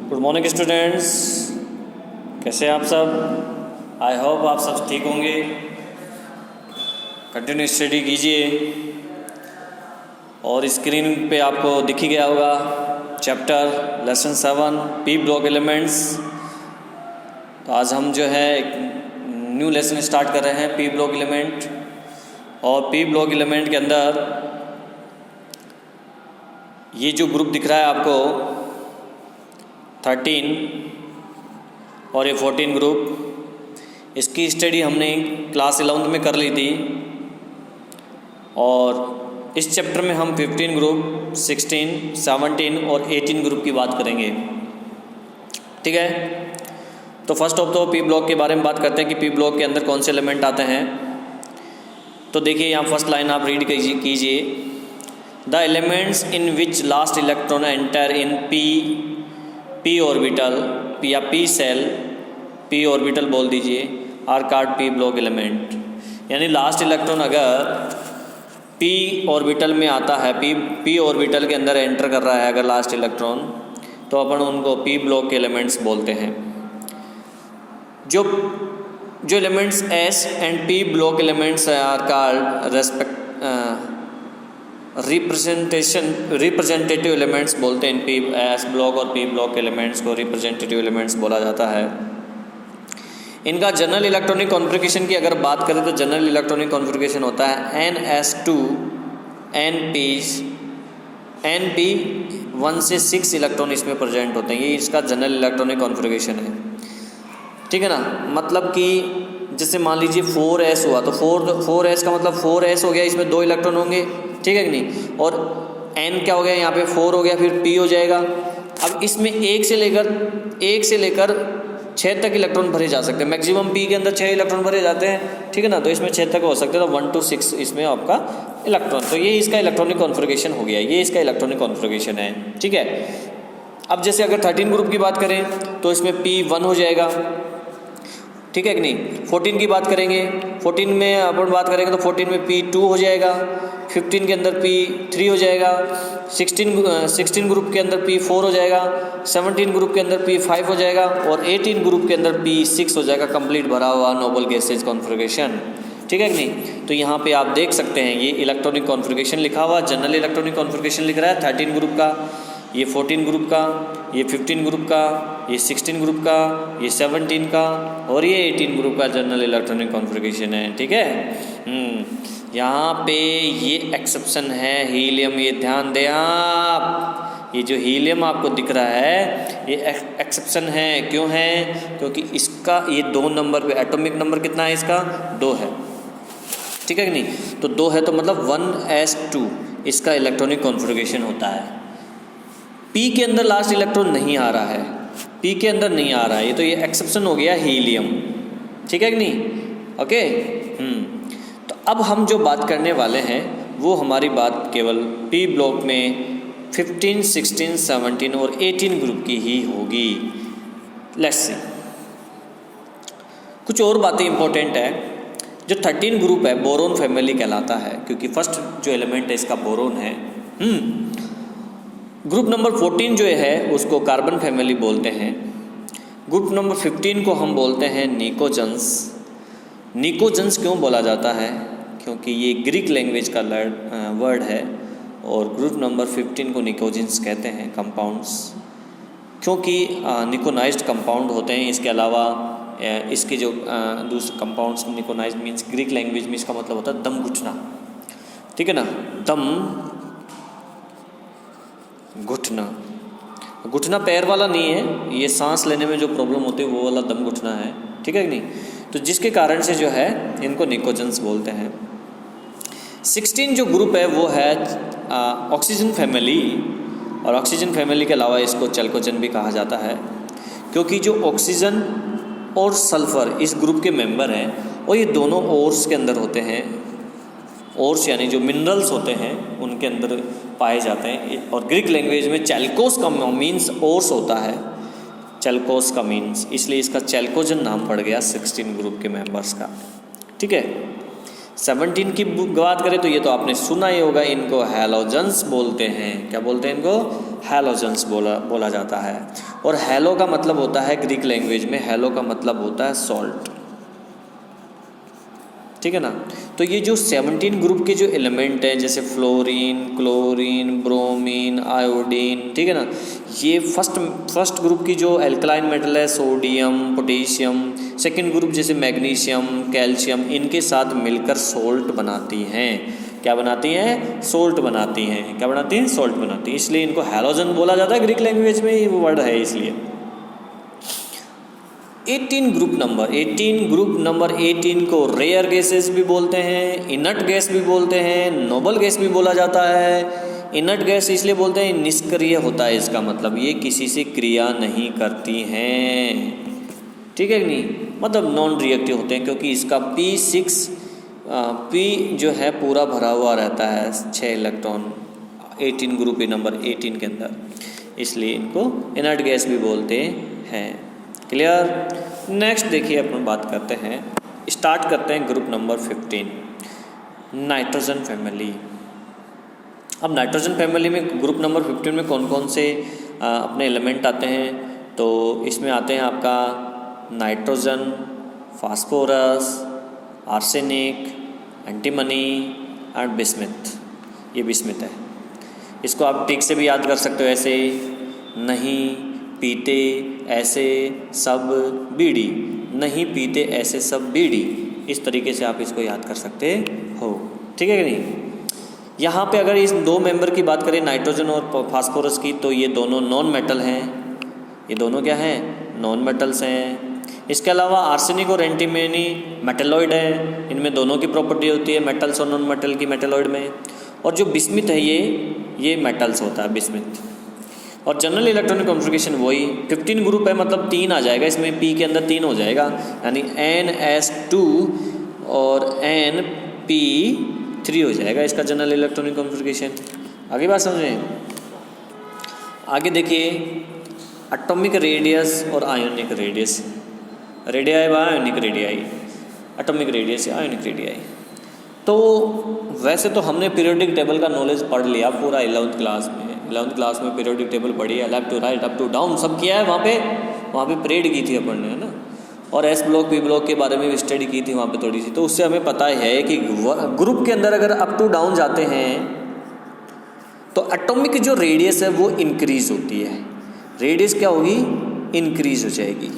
Good morning students, कैसे हैं आप सब। आई होप आप सब ठीक होंगे। कंटिन्यू स्टडी कीजिए और स्क्रीन पे आपको दिख ही गया होगा chapter lesson 7 P block elements. तो आज हम जो है एक न्यू लेसन स्टार्ट कर रहे हैं पी ब्लॉक एलिमेंट। और पी ब्लॉक एलिमेंट के अंदर ये जो ग्रुप दिख रहा है आपको 13 और ये 14 ग्रुप, इसकी स्टडी हमने क्लास 11 में कर ली थी। और इस चैप्टर में हम 15 ग्रुप, 16, 17 और 18 ग्रुप की बात करेंगे। ठीक है, तो फर्स्ट ऑफ तो पी ब्लॉक के बारे में बात करते हैं कि पी ब्लॉक के अंदर कौन से एलिमेंट आते हैं। तो देखिए यहाँ फर्स्ट लाइन आप रीड कीजिए। The elements in which last electron enter in P orbital या पी सेल, पी ऑर्बिटल बोल दीजिए, are called P block element. यानी लास्ट इलेक्ट्रॉन अगर पी ऑर्बिटल में आता है, पी ऑर्बिटल के अंदर एंटर कर रहा है अगर लास्ट इलेक्ट्रॉन, तो अपन उनको पी ब्लॉक के एलिमेंट्स बोलते हैं। जो elements S and P block elements are called representative elements बोलते हैं। पी एस ब्लॉक और पी ब्लॉक एलिमेंट्स को रिप्रेजेंटेटिव एलिमेंट्स बोला जाता है। इनका जनरल इलेक्ट्रॉनिक कॉन्फ़िगरेशन की अगर बात करें तो जनरल इलेक्ट्रॉनिक कॉन्फ़िगरेशन होता है NS2 NP 1 से 6 इलेक्ट्रॉन इसमें प्रेजेंट होते हैं। ये इसका जनरल इलेक्ट्रॉनिक कॉन्फ़िगरेशन है। ठीक है ना, मतलब कि जैसे मान लीजिए 4s हुआ तो 4s का मतलब 4s हो गया, इसमें 2 इलेक्ट्रॉन होंगे। ठीक है कि नहीं, और n क्या हो गया, यहाँ पे 4 हो गया, फिर p हो जाएगा। अब इसमें 1 से लेकर 6 तक इलेक्ट्रॉन भरे जा सकते हैं। मैक्सिमम p के अंदर 6 इलेक्ट्रॉन भरे जाते हैं। ठीक है ना, तो इसमें 6 तक हो सकते हैं, तो 1 to 6 इसमें आपका इलेक्ट्रॉन। तो ये इसका इलेक्ट्रॉनिक कॉन्फ़िगरेशन हो गया, ये इसका इलेक्ट्रॉनिक कॉन्फ़िगरेशन है। ठीक है, अब जैसे अगर 13 ग्रुप की बात करें तो इसमें p1 हो जाएगा। ठीक है कि नहीं। 14 की बात करेंगे, 14 में अपन बात करेंगे तो 14 में p2 हो जाएगा, 15 के अंदर p3 हो जाएगा, 16 ग्रुप के अंदर p4 हो जाएगा, 17 ग्रुप के अंदर p5 हो जाएगा और 18 ग्रुप के अंदर p6 हो जाएगा। कंप्लीट भरा हुआ नोबल गैसेज कॉन्फ़िगरेशन। ठीक है कि नहीं। तो यहाँ पे आप देख सकते हैं ये इलेक्ट्रॉनिक कॉन्फ़िगरेशन लिखा हुआ, जनरल इलेक्ट्रॉनिक कॉन्फ़िगरेशन लिख रहा है 13 ग्रुप का, ये 14 ग्रुप का, ये 15 ग्रुप का, ये 16 ग्रुप का, ये 17 का और ये 18 ग्रुप का जनरल इलेक्ट्रॉनिक कॉन्फ़िगरेशन है। ठीक है। यहाँ पे ये एक्सेप्शन है हीलियम, ये ध्यान दें आप। ये जो हीलियम आपको दिख रहा है ये एक्सेप्शन है। क्यों है? क्योंकि इसका ये 2 नंबर पे एटॉमिक नंबर कितना है, इसका 2 है। ठीक है कि नहीं। तो 2 है तो मतलब 1s2 इसका इलेक्ट्रॉनिक कॉन्फ़िगरेशन होता है। पी के अंदर लास्ट इलेक्ट्रॉन नहीं आ रहा है, पी के अंदर नहीं आ रहा है, तो ये एक्सेप्शन हो गया हीलियम। ठीक है कि नहीं। ओके। तो अब हम जो बात करने वाले हैं वो हमारी बात केवल पी ब्लॉक में 15, 16, 17 और 18 ग्रुप की ही होगी। लेट्स सी, कुछ और बातें इंपॉर्टेंट है। जो 13 ग्रुप है बोरोन फैमिली कहलाता है, क्योंकि फर्स्ट जो एलिमेंट है इसका बोरोन है। ग्रुप नंबर 14 जो है उसको कार्बन फैमिली बोलते हैं। ग्रुप नंबर 15 को हम बोलते हैं निकोजन्स। निकोजन्स क्यों बोला जाता है? क्योंकि ये ग्रीक लैंग्वेज का वर्ड है। और ग्रुप नंबर 15 को निकोजन्स कहते हैं कंपाउंड्स, क्योंकि निकोनाइज्ड कंपाउंड होते हैं। इसके अलावा इसके जो दूसरे कंपाउंड्स निकोनाइज्ड मीन्स ग्रीक लैंग्वेज में इसका मतलब होता है दम घुटना। ठीक है ना, दम घुटना पैर वाला नहीं है, ये सांस लेने में जो प्रॉब्लम होती है वो वाला दम घुटना है। ठीक है कि नहीं। तो जिसके कारण से जो है इनको निकोजन्स बोलते हैं। 16 जो ग्रुप है वो है ऑक्सीजन फैमिली, और ऑक्सीजन फैमिली के अलावा इसको चैल्कोजन भी कहा जाता है, क्योंकि जो ऑक्सीजन और सल्फर इस ग्रुप के मेंबर हैं और ये दोनों ओर्स के अंदर होते हैं। ओर्स यानी जो मिनरल्स होते हैं उनके अंदर पाए जाते हैं। और ग्रीक लैंग्वेज में चैल्कोस का मीन्स ओर्स होता है, चैल्कोस का मीन्स, इसलिए इसका चैल्कोजन नाम पड़ गया 16 ग्रुप के मेंबर्स का। ठीक है। 17 की बात करें तो ये तो आपने सुना ही होगा, इनको हैलोजेंस बोलते हैं। क्या बोलते हैं इनको? हैलोजेंस बोला जाता है। और हैलो का मतलब होता है ग्रीक लैंग्वेज में, हैलो का मतलब होता है सॉल्ट, ठीक है ना। तो ये जो 17 ग्रुप के जो एलिमेंट हैं जैसे फ्लोरीन, क्लोरीन, ब्रोमीन, आयोडीन, ठीक है ना, ये फर्स्ट ग्रुप की जो एल्कलाइन मेटल है सोडियम, पोटेशियम, सेकंड ग्रुप जैसे मैग्नीशियम, कैल्शियम, इनके साथ मिलकर सोल्ट बनाती हैं। क्या बनाती हैं? सोल्ट बनाती हैं। क्या बनाती हैं? सोल्ट बनाती हैं। इसलिए इनको हैलोजन बोला जाता है ग्रीक लैंग्वेज में, ये वो वर्ड है इसलिए। 18 ग्रुप नंबर 18 को रेयर गैसेस भी बोलते हैं, इनर्ट गैस भी बोलते हैं, नोबल गैस भी बोला जाता है। इनर्ट गैस इसलिए बोलते हैं निष्क्रिय होता है, इसका मतलब ये किसी से क्रिया नहीं करती हैं, ठीक है कि नहीं, मतलब नॉन रिएक्टिव होते हैं, क्योंकि इसका P जो है पूरा भरा हुआ रहता है 6 इलेक्ट्रॉन 18 ग्रुप नंबर 18 के अंदर, इसलिए इनको इनर्ट गैस भी बोलते हैं। क्लियर। नेक्स्ट देखिए अपन बात करते हैं, स्टार्ट करते हैं ग्रुप नंबर 15 नाइट्रोजन फैमिली। अब नाइट्रोजन फैमिली में ग्रुप नंबर 15 में कौन कौन से अपने एलिमेंट आते हैं, तो इसमें आते हैं आपका nitrogen, phosphorus, arsenic, antimony and bismuth. ये बिस्मिथ है, इसको आप टिक से भी याद कर सकते हो, ऐसे नहीं पीते ऐसे सब बीड़ी, नहीं पीते ऐसे सब बीड़ी, इस तरीके से आप इसको याद कर सकते हो, ठीक है कि नहीं। यहाँ पे अगर इस दो मेंबर की बात करें नाइट्रोजन और फास्फोरस की, तो ये दोनों नॉन मेटल हैं, ये दोनों क्या हैं? नॉन मेटल्स हैं। इसके अलावा आर्सेनिक और एंटीमनी मेटलॉइड हैं, इनमें दोनों की प्रॉपर्टी होती है मेटल्स और नॉन मेटल की मेटलॉइड में। और जो बिस्मिथ है ये मेटल्स होता है बिस्मिथ। और जनरल इलेक्ट्रॉनिक कॉन्फ़िगरेशन वही 15 ग्रुप है, मतलब 3 आ जाएगा इसमें, P के अंदर 3 हो जाएगा, यानी NS2 और NP3 हो जाएगा इसका जनरल इलेक्ट्रॉनिक कॉन्फ़िगरेशन। आगे बात समझें। आगे देखिए एटॉमिक रेडियस और आयोनिक रेडियस, रेडियाई व आयोनिक रेडियाई, एटॉमिक रेडियस या आयोनिक रेडियाई। तो वैसे तो हमने पीरियोडिक टेबल का नॉलेज पढ़ लिया पूरा 11th क्लास में, 11th क्लास में पीरियोडिक टेबल पढ़ी है, left to right up to down सब किया है, वहाँ पे परेड की थी अपन ने, है ना। और एस ब्लॉक पी ब्लॉक के बारे में भी स्टडी की थी वहाँ पे थोड़ी सी, तो उससे हमें पता है कि ग्रुप के अंदर अगर अप टू डाउन जाते हैं तो एटॉमिक जो रेडियस है वो इंक्रीज होती है, रेडियस क्या होगी? इंक्रीज हो जाएगी,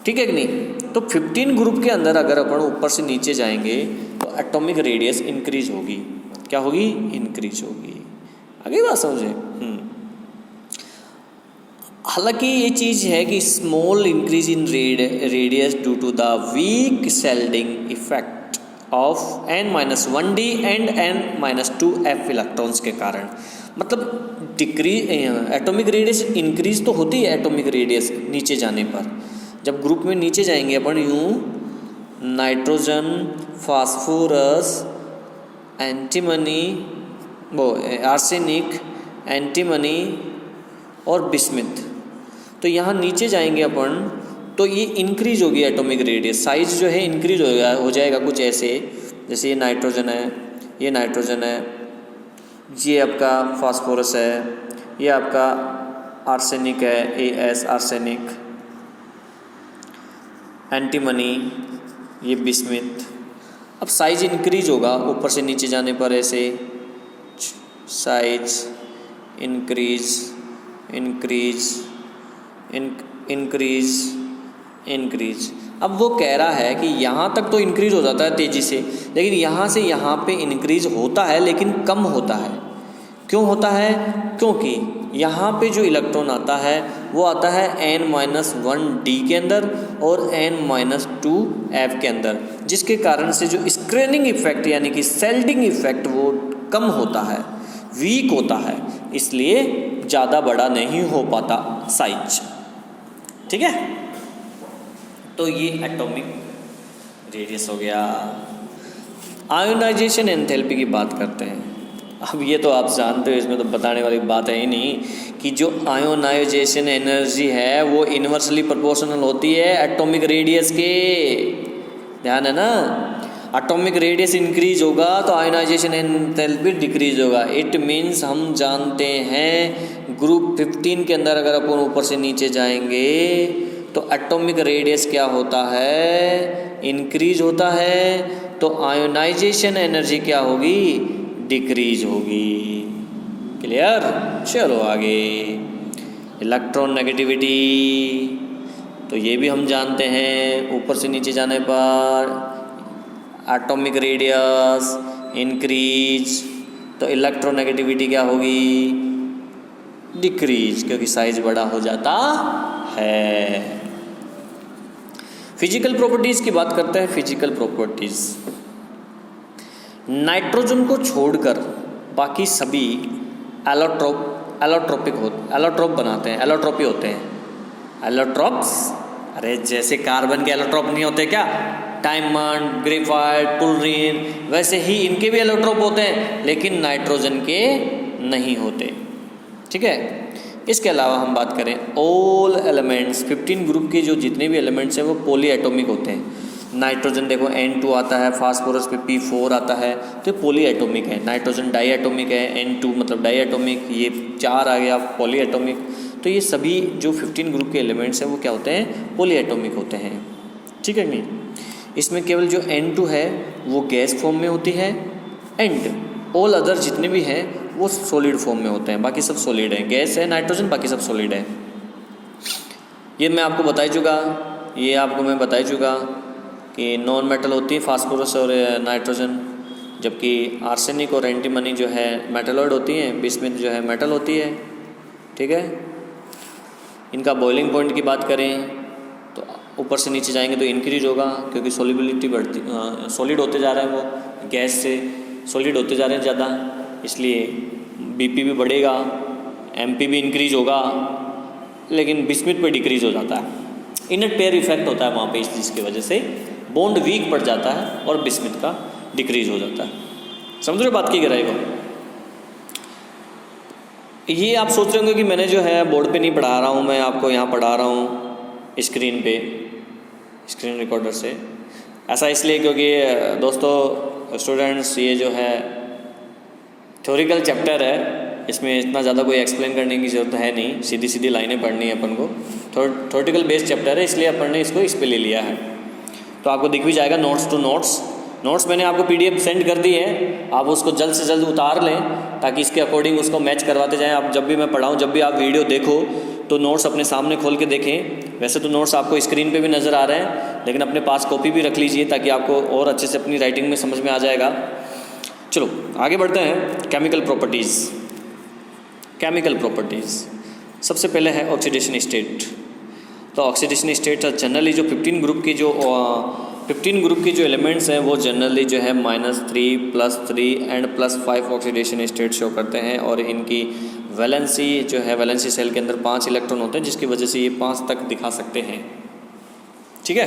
ठीक है कि नहीं। तो 15 ग्रुप के अंदर अगर अपन ऊपर से नीचे जाएंगे तो एटॉमिक रेडियस इंक्रीज होगी, क्या होगी? इंक्रीज होगी। आगे बात समझे। हालांकि ये चीज़ है कि small increase in radius due to the weak shielding effect of n-1d and n-2f electrons के कारण, मतलब डिक्रीज एटॉमिक रेडियस इंक्रीज तो होती है एटॉमिक रेडियस नीचे जाने पर। जब ग्रुप में नीचे जाएंगे अपन यूँ nitrogen, phosphorus, antimony, arsenic, antimony और बिस्मिथ, तो यहाँ नीचे जाएंगे अपन तो ये इंक्रीज होगी एटॉमिक रेडियस, साइज जो है इंक्रीज हो जाएगा कुछ ऐसे, जैसे ये नाइट्रोजन है, ये नाइट्रोजन है, ये आपका फास्फोरस है, ये आपका आर्सेनिक है, AS आर्सेनिक, एंटीमनी, ये बिस्मिथ। अब साइज इंक्रीज होगा ऊपर से नीचे जाने पर, ऐसे size increase increase increase increase. अब वो कह रहा है कि यहाँ तक तो इंक्रीज हो जाता है तेज़ी से, लेकिन यहाँ से यहाँ पे इंक्रीज होता है लेकिन कम होता है। क्यों होता है? क्योंकि यहाँ पे जो इलेक्ट्रॉन आता है वो आता है n-1d के अंदर और n-2f के अंदर, जिसके कारण से जो स्क्रीनिंग इफेक्ट यानी कि शेल्डिंग इफेक्ट वो कम होता है, वीक होता है, इसलिए ज़्यादा बड़ा नहीं हो पाता साइज, ठीक है। तो ये एटॉमिक रेडियस हो गया। आयोनाइजेशन एंथैल्पी की बात करते हैं। अब ये तो आप जानते हो, इसमें तो बताने वाली बात है ही नहीं कि जो आयोनाइजेशन एनर्जी है वो इन्वर्सली प्रोपोर्शनल होती है एटॉमिक रेडियस के, ध्यान है ना। एटॉमिक रेडियस इंक्रीज होगा तो आयोनाइजेशन एंथैल्पी डिक्रीज होगा। इट मीन्स हम जानते हैं ग्रुप 15 के अंदर अगर अपन ऊपर से नीचे जाएंगे तो एटॉमिक रेडियस क्या होता है, इंक्रीज होता है, तो आयोनाइजेशन एनर्जी क्या होगी, डिक्रीज होगी। क्लियर? चलो आगे, इलेक्ट्रॉन नेगेटिविटी, तो ये भी हम जानते हैं, ऊपर से नीचे जाने पर एटॉमिक रेडियस इंक्रीज, तो इलेक्ट्रोनेगेटिविटी क्या होगी, डिक्रीज, क्योंकि साइज बड़ा हो जाता है। फिजिकल प्रॉपर्टीज़ की बात करते हैं। फिजिकल प्रॉपर्टीज़, नाइट्रोजन को छोड़कर बाकी सभी एलोट्रोप बनाते हैं, एलोट्रोपी होते हैं। एलोट्रोप्स, अरे जैसे कार्बन के एलोट्रोप नहीं होते क्या, डायमंड, ग्रेफाइट, टुलरीन, वैसे ही इनके भी एलोट्रोप होते हैं, लेकिन नाइट्रोजन के नहीं होते। ठीक है। इसके अलावा हम बात करें ऑल एलिमेंट्स, 15 ग्रुप के जो जितने भी एलिमेंट्स हैं वो पॉली एटॉमिक होते हैं। नाइट्रोजन देखो N2 आता है, फास्फोरस पे P4 आता है, तो ये पॉली एटॉमिक है। नाइट्रोजन डाई एटॉमिक है, N2 मतलब डाई एटॉमिक, ये 4 आ गया पॉली एटॉमिक। तो ये सभी जो 15 ग्रुप के एलिमेंट्स हैं वो क्या होते हैं, पॉली एटॉमिक होते हैं। ठीक है नहीं, इसमें केवल जो N2 है वो गैस फॉर्म में होती है, एंड ऑल अदर जितने भी हैं वो सॉलिड फॉर्म में होते हैं, बाकी सब सॉलिड है। गैस है नाइट्रोजन, बाकी सब सॉलिड है। ये मैं आपको बता ही चुका कि नॉन मेटल होती है फास्फोरस और नाइट्रोजन, जबकि आर्सेनिक और एंटीमनी जो है मेटलॉइड होती हैं, बिस्मिथ जो है मेटल होती है। ठीक है। इनका बॉइलिंग पॉइंट की बात करें तो ऊपर से नीचे जाएंगे तो इंक्रीज होगा, क्योंकि सोलिबिलिटी बढ़ती, सॉलिड होते जा रहे हैं, वो गैस से सॉलिड होते जा रहे हैं ज़्यादा, इसलिए बीपी भी बढ़ेगा, एमपी भी इंक्रीज होगा, लेकिन बिस्मिथ पे डिक्रीज हो जाता है। इनट पेयर इफेक्ट होता है वहाँ पे, इस चीज़ की वजह से बॉन्ड वीक पड़ जाता है और बिस्मिथ का डिक्रीज हो जाता है। समझ रहे बात की गहराई को? ये आप सोच रहे होंगे कि मैंने जो है बोर्ड पे नहीं पढ़ा रहा हूँ, मैं आपको यहाँ पढ़ा रहा हूँ स्क्रीन पे, स्क्रीन रिकॉर्डर से। ऐसा इसलिए क्योंकि दोस्तों स्टूडेंट्स, ये जो है थ्योरिकल चैप्टर है, इसमें इतना ज़्यादा कोई एक्सप्लेन करने की ज़रूरत है नहीं, सीधी सीधी लाइनें पढ़नी है अपन को। थ्योरेटिकल बेस्ड चैप्टर है, इसलिए अपन ने इसको इस पे ले लिया है। तो आपको दिख भी जाएगा नोट्स टू नोट्स मैंने आपको PDF सेंड कर दी है, आप उसको जल्द से जल्द उतार लें ताकि इसके अकॉर्डिंग उसको मैच करवाते जाएं। आप जब भी मैं पढ़ाऊँ, जब भी आप वीडियो देखो तो नोट्स अपने सामने खोल के देखें। वैसे तो नोट्स आपको स्क्रीन पे भी नज़र आ रहे हैं, लेकिन अपने पास कॉपी भी रख लीजिए ताकि आपको और अच्छे से अपनी राइटिंग में समझ में आ जाएगा। चलो आगे बढ़ते हैं। केमिकल प्रॉपर्टीज़, सबसे पहले है ऑक्सीडेशन स्टेट। तो ऑक्सीडेशन स्टेट जनरली जो 15 ग्रुप के जो एलिमेंट्स हैं वो जनरली जो है -3, +3 एंड +5 ऑक्सीडेशन स्टेट शो करते हैं, और इनकी वैलेंसी जो है, वैलेंसी सेल के अंदर 5 इलेक्ट्रॉन होते हैं, जिसकी वजह से ये 5 तक दिखा सकते हैं। ठीक है।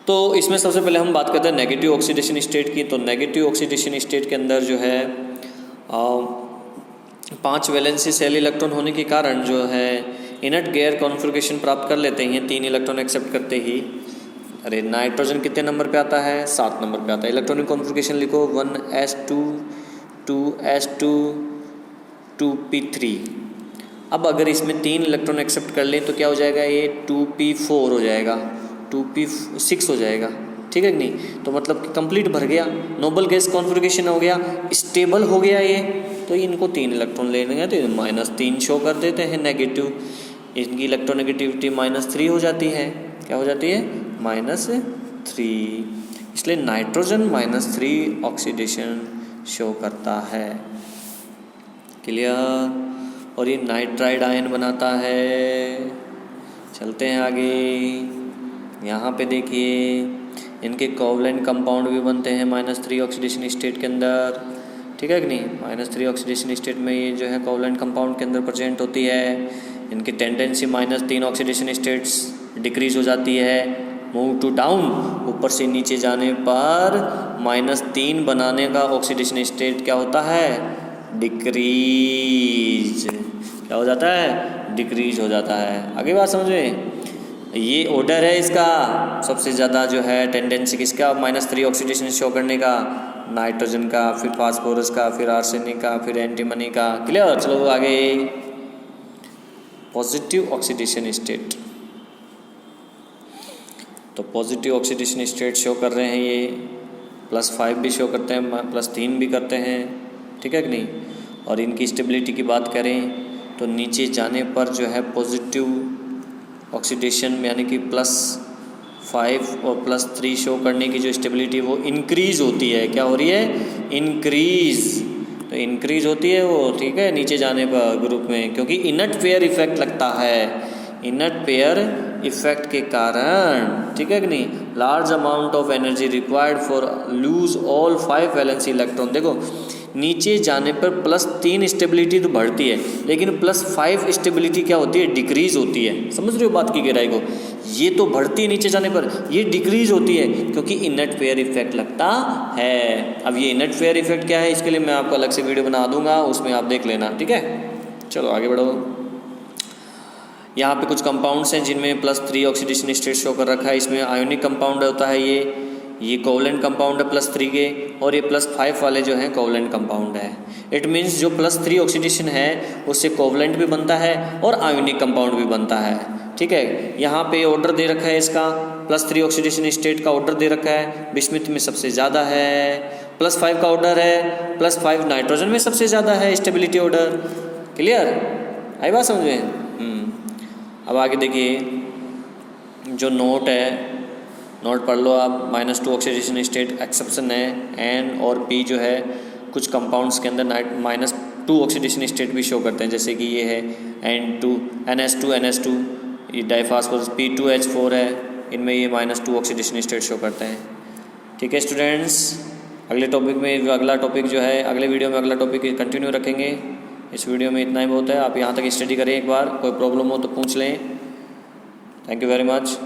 तो इसमें सबसे पहले हम बात करते हैं नेगेटिव ऑक्सीडेशन स्टेट की। तो नेगेटिव ऑक्सीडेशन स्टेट के अंदर जो है 5 वैलेंसी सेल इलेक्ट्रॉन होने के कारण जो है इनर्ट गैर कॉन्फ़िगरेशन प्राप्त कर लेते हैं 3 इलेक्ट्रॉन एक्सेप्ट करते ही। अरे नाइट्रोजन कितने नंबर पे आता है, 7 नंबर पे आता है। इलेक्ट्रॉनिक कॉन्फ़िगरेशन लिखो 1s2 2s2 2p3। अब अगर इसमें 3 इलेक्ट्रॉन एक्सेप्ट कर लें तो क्या हो जाएगा, ये 2p4 हो जाएगा, 2p6 हो जाएगा। ठीक है कि नहीं? तो मतलब कि कंप्लीट भर गया, नोबल गैस कॉन्फ़िगरेशन हो गया, स्टेबल हो गया ये। तो इनको 3 इलेक्ट्रॉन लेने हैं तो -3 शो कर देते हैं नेगेटिव। इनकी इलेक्ट्रोनेगेटिविटी -3 हो जाती है। क्या हो जाती है? -3। इसलिए नाइट्रोजन -3 ऑक्सीडेशन शो करता है। क्लियर? और ये नाइट्राइड आयन बनाता है। चलते हैं आगे। यहाँ पे देखिए इनके कोवलेंट कंपाउंड भी बनते हैं -3 ऑक्सीडेशन स्टेट के अंदर। ठीक है कि नहीं? -3 ऑक्सीडेशन स्टेट में ये जो है कोवलेंट कंपाउंड के अंदर प्रेजेंट होती है। इनकी टेंडेंसी -3 ऑक्सीडेशन स्टेट्स डिक्रीज हो जाती है, मूव टू डाउन, ऊपर से नीचे जाने पर -3 बनाने का ऑक्सीडेशन स्टेट क्या होता है? डिक्रीज। क्या हो जाता है? डिक्रीज हो जाता है। आगे बात समझे? ये ऑर्डर है इसका, सबसे ज़्यादा जो है टेंडेंसी किसका -3 ऑक्सीडेशन शो करने का? नाइट्रोजन का, फिर फास्फोरस का, फिर आर्सेनिक का, फिर एंटीमनी का। क्लियर? चलो आगे पॉजिटिव ऑक्सीडेशन स्टेट। तो पॉजिटिव ऑक्सीडेशन स्टेट शो कर रहे हैं ये, +5 भी शो करते हैं, +3 भी करते हैं, ठीक है कि नहीं। और इनकी स्टेबिलिटी की बात करें तो नीचे जाने पर जो है पॉजिटिव ऑक्सीडेशन यानी कि +5 और +3 शो करने की जो स्टेबिलिटी वो इंक्रीज़ होती है। क्या हो रही है? इंक्रीज़। तो इंक्रीज़ होती है वो, ठीक है, नीचे जाने पर ग्रुप में, क्योंकि इनट पेयर इफेक्ट लगता है। इनट पेयर इफेक्ट के कारण, ठीक है कि नहीं, large amount of energy required for lose all 5 valency electron. देखो नीचे जाने पर +3 स्टेबिलिटी तो बढ़ती है, लेकिन +5 स्टेबिलिटी क्या होती है? डिक्रीज़ होती है। समझ रहे हो बात की गहराई को? ये तो बढ़ती है नीचे जाने पर, ये डिक्रीज़ होती है क्योंकि इनट पेयर इफेक्ट लगता है। अब ये इनट पेयर इफेक्ट क्या है, इसके लिए मैं आपको अलग से वीडियो बना दूंगा, उसमें आप देख लेना, ठीक है। चलो आगे बढ़ो। यहाँ पे कुछ कंपाउंड्स हैं जिनमें +3 ऑक्सीडेशन स्टेट शो कर रखा है। इसमें आयोनिक कंपाउंड होता है, ये कोवलेंट कंपाउंड है +3 के, और ये +5 वाले जो हैं कोवलेंट कंपाउंड है। इट मीन्स जो +3 ऑक्सीडेशन है उससे कोवलेंट भी बनता है और आयोनिक कंपाउंड भी बनता है, ठीक है। यहाँ पे ऑर्डर दे रखा है इसका, +3 ऑक्सीडेशन स्टेट का ऑर्डर दे रखा है, बिस्मिथ में सबसे ज़्यादा है, +5 का ऑर्डर है, +5 नाइट्रोजन में सबसे ज़्यादा है स्टेबिलिटी ऑर्डर। क्लियर? आई बात समझ में? अब आगे देखिए जो नोट है, नोट पढ़ लो आप। -2 ऑक्सीडेशन स्टेट एक्सेप्शन है, N और P जो है कुछ कंपाउंड्स के अंदर -2 ऑक्सीडेशन स्टेट भी शो करते हैं, जैसे कि ये है NS2, ये डाइफास्फोरस P2H4 है, इनमें ये -2 ऑक्सीडेशन स्टेट शो करते हैं, ठीक है स्टूडेंट्स। अगले टॉपिक में, अगला टॉपिक जो है अगले वीडियो में अगला टॉपिक कंटिन्यू रखेंगे। इस वीडियो में इतना ही बहुत है, आप यहाँ तक स्टडी करें, एक बार कोई प्रॉब्लम हो तो पूछ लें। Thank you very much.